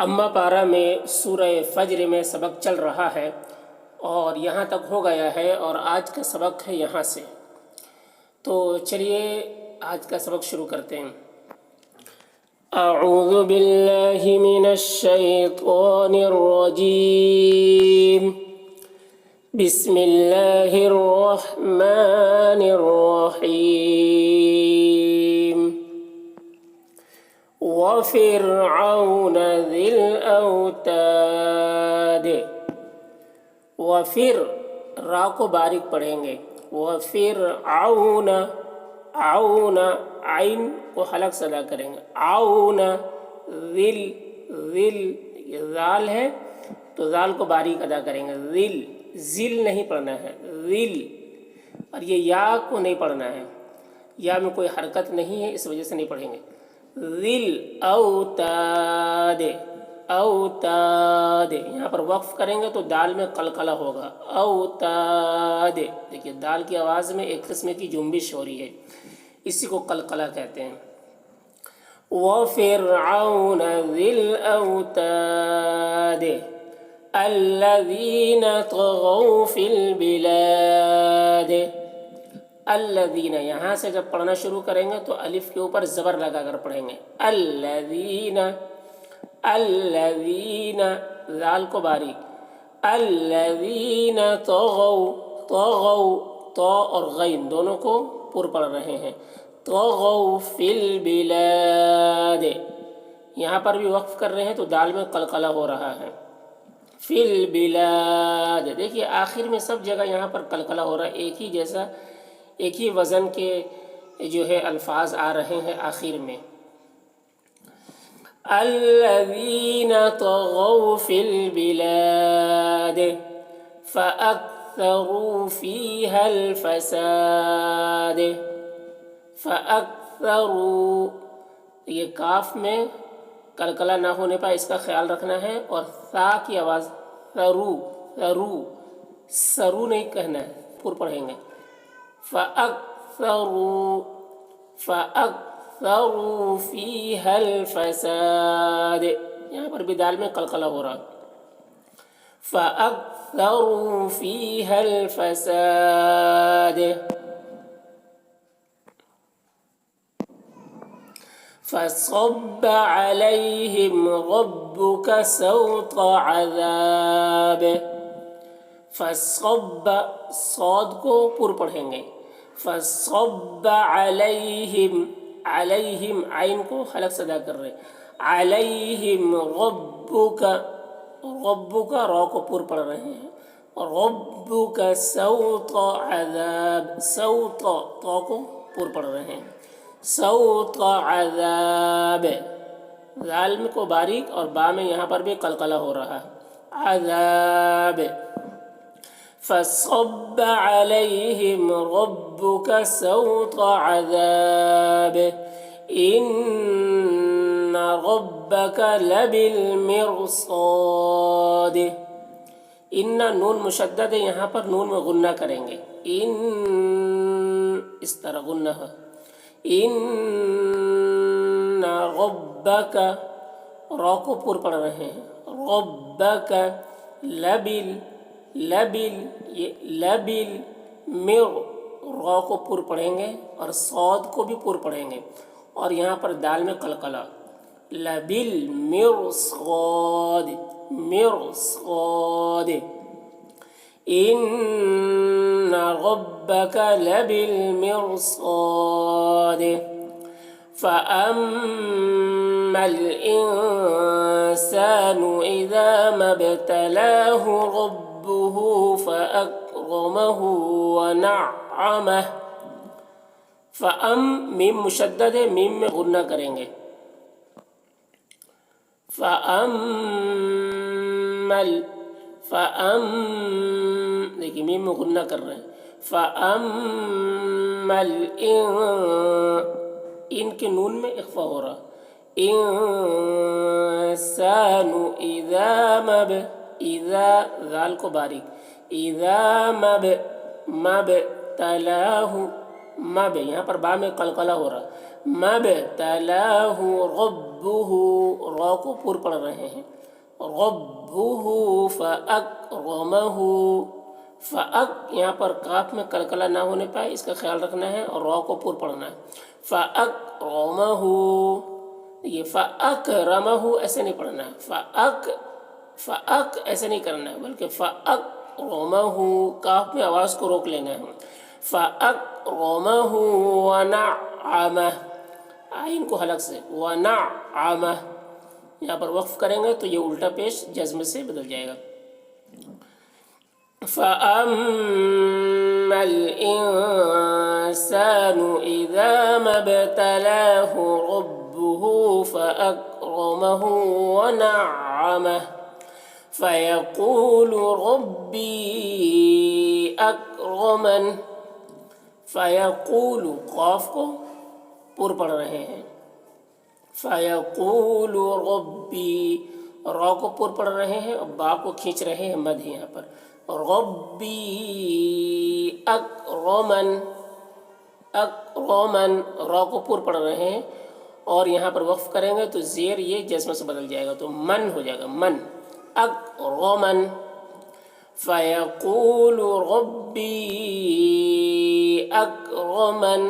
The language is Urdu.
اما پارہ میں سورہ فجر میں سبق چل رہا ہے اور یہاں تک ہو گیا ہے اور آج کا سبق ہے یہاں سے. تو چلیے آج کا سبق شروع کرتے ہیں. اعوذ باللہ من الشیطان الرجیم. بسم اللہ الرحمن الرحیم. وَفِرْعَوْنَ ذِي الْأَوْتَادِ. وَفِر را کو باریک پڑھیں گے. وَفِرْعَوْنَ عَوْنَ عین کو حلق سے ادا کریں گے. عَوْنَ ذِل ذال ہے تو ذال کو باریک ادا کریں گے. ذل نہیں پڑھنا ہے. ذل. اور یہ یا کو نہیں پڑھنا ہے. یا میں کوئی حرکت نہیں ہے اس وجہ سے نہیں پڑھیں گے. ذل اوتاد. اوتاد یہاں پر وقف کریں گے تو دال میں قلقلہ ہوگا. اوتاد. دیکھیے دال کی آواز میں ایک قسم کی جنبش ہو رہی ہے, اسی کو قلقلہ کہتے ہیں. وَفِرْعَوْنَ ذِي الْأَوْتَادِ الَّذِينَ طَغَوْا فِي الْبِلَادِ. الذین یہاں سے جب پڑھنا شروع کریں گے تو الف کے اوپر زبر لگا کر پڑھیں گے. الذین. الذین ذال کو باریک. الذین طغوا. طغوا طا اور غین دونوں کو پر پڑھ رہے ہیں. طغوا فی البلاد. یہاں پر بھی وقف کر رہے ہیں تو دال میں قلقلہ ہو رہا ہے. فی البلاد. دیکھیے آخر میں سب جگہ یہاں پر قلقلہ ہو رہا ہے. ایک ہی جیسا ایک ہی وزن کے جو ہے الفاظ آ رہے ہیں آخر میں. الذین طغوا فی البلاد فأکثروا فیہا الفساد. فأکثروا یہ کاف میں قلقلہ نہ ہونے پر اس کا خیال رکھنا ہے, اور ثا کی آواز ثرو. ثرو سرو نہیں کہنا ہے, پر پڑھیں گے. فَأَكْثَرُوا فِيهَا الْفَسَادِ. یہاں پر بھی دال میں قلقلہ ہو رہا. فَأَكْثَرُوا فِيهَا الْفَسَادِ فَصَبَّ عَلَيْهِمْ رَبُّكَ سَوْطَ عَذَابٍ. فَصَبَّ صاد کو پر پڑھیں گے. فَصَبَّ عَلَيْهِمْ. عَلَيْهِمْ عین کو حلق سے ادا کر رہے. عَلَيْهِمْ رَبُّكَ. رَبُّكَ را کو پر پڑھ رہے ہیں. رَبُّكَ سَوْطَ عَذَابٍ. سَوْطَ تا کو پر پڑھ رہے ہیں. سَوْطَ عَذَابٍ. ذال کو باریک اور با میں یہاں پر بھی قلقلہ ہو رہا ہے. عذاب. فَصَبَّ عَلَيْهِمْ رَبُّكَ سَوْطَ عَذَابٍ إِنَّ رَبَّكَ لَبِالْمِرْصَادِ. ان نون مشدد ہے, یہاں پر نون میں غنہ کریں گے. ان اس طرح غنہ ہے. ان ربک را کو پر پڑھ رہے ہیں. ربک لبل. لبل یہ لبل مر را کو پر پڑھیں گے اور صاد کو بھی پر پڑھیں گے, اور یہاں پر دال میں قلقلہ. لبل مرصاد. مرصاد. ان ربک لبالمرصاد. فَأَمَّا الْإِنسَانُ إِذَا مَا ابْتَلَاهُ رَبُّهُ فَأَكْرَمَهُ وَنَعَّمَهُ. میم مشدد ہے, میم میں غنہ کریں گے. دیکھیے میم میں غنہ کر رہے ہیں. فَأَمَّا ان کے نون میں اخفا ہو رہا. انسان اذا مب. اذا ذال کو باریک. اذا مب تلاہ. مب یہاں پر با میں قلقلہ ہو رہا. مبتلاہ ربہ، را کو پر پڑھ رہے ہیں، ربہ فاکرمہ، یہاں پر کاف میں کلکلہ نہ ہونے پائے اس کا خیال رکھنا ہے اور را کو پر پڑھنا ہے، فاکرمہ، یہ فاکرمہ ایسے نہیں پڑھنا ہے، فاک ایسے نہیں کرنا ہے بلکہ فاکرمہ، کاف میں آواز کو روک لینا ہے، فاکرمہ ونعمہ، عین کو حلق سے، ونعمہ، یہاں پر وقف کریں گے تو یہ الٹا پیش جزم سے بدل جائے گا۔ فَأَمَّا الْإِنسَانُ إِذَا مَا ابْتَلَاهُ رَبُّهُ فَأَكْرَمَهُ وَنَعَّمَهُ فَيَقُولُ رَبِّي أَكْرَمَنِ، فَيَقُولُ قاف کو پر پڑھ رہے ہیں، فَيَقُولُ رَبِّي، را کو پر پڑھ رہے ہیں اور با کو کھینچ رہے ہیں مد یہاں پر، ربی اکرمن، اکرمن، را کو پر پڑھ رہے ہیں اور یہاں پر وقف کریں گے تو زیر یہ جزم سے بدل جائے گا تو من ہو جائے گا، من اکرمن، فیقول ربی اکرمن،